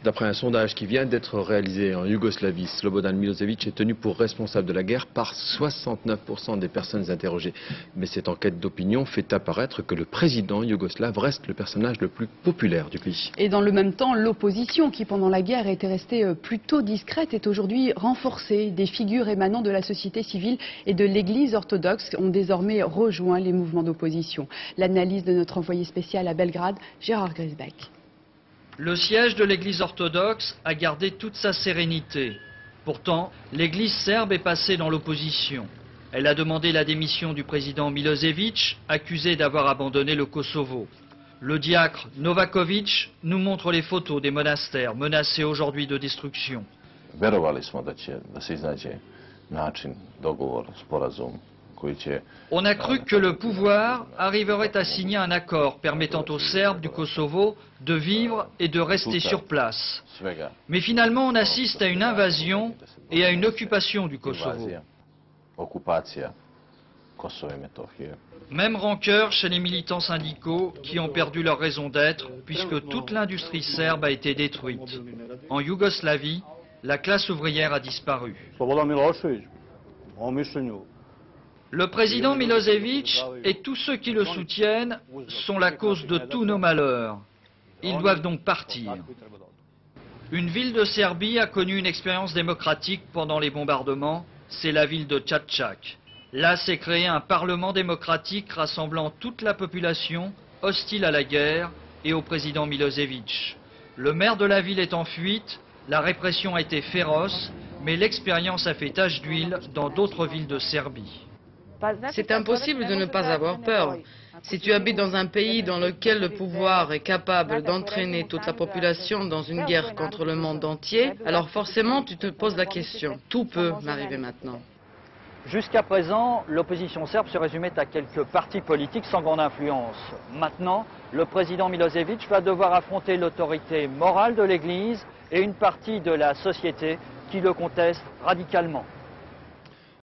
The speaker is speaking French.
D'après un sondage qui vient d'être réalisé en Yougoslavie, Slobodan Milosevic est tenu pour responsable de la guerre par 69% des personnes interrogées. Mais cette enquête d'opinion fait apparaître que le président yougoslave reste le personnage le plus populaire du pays. Et dans le même temps, l'opposition, qui pendant la guerre était restée plutôt discrète, est aujourd'hui renforcée. Des figures émanant de la société civile et de l'Église orthodoxe ont désormais rejoint les mouvements d'opposition. L'analyse de notre envoyé spécial à Belgrade, Gérard Grisbeck. Le siège de l'Église orthodoxe a gardé toute sa sérénité. Pourtant, l'Église serbe est passée dans l'opposition. Elle a demandé la démission du président Milosevic, accusé d'avoir abandonné le Kosovo. Le diacre Novakovic nous montre les photos des monastères menacés aujourd'hui de destruction. On a cru que le pouvoir arriverait à signer un accord permettant aux Serbes du Kosovo de vivre et de rester sur place. Mais finalement, on assiste à une invasion et à une occupation du Kosovo. Même rancœur chez les militants syndicaux qui ont perdu leur raison d'être puisque toute l'industrie serbe a été détruite. En Yougoslavie, la classe ouvrière a disparu. Le président Milosevic et tous ceux qui le soutiennent sont la cause de tous nos malheurs. Ils doivent donc partir. Une ville de Serbie a connu une expérience démocratique pendant les bombardements, c'est la ville de Čačak. Là s'est créé un parlement démocratique rassemblant toute la population hostile à la guerre et au président Milosevic. Le maire de la ville est en fuite, la répression a été féroce, mais l'expérience a fait tache d'huile dans d'autres villes de Serbie. C'est impossible de ne pas avoir peur. Si tu habites dans un pays dans lequel le pouvoir est capable d'entraîner toute la population dans une guerre contre le monde entier, alors forcément tu te poses la question. Tout peut m'arriver maintenant. Jusqu'à présent, l'opposition serbe se résumait à quelques partis politiques sans grande influence. Maintenant, le président Milosevic va devoir affronter l'autorité morale de l'Église et une partie de la société qui le conteste radicalement.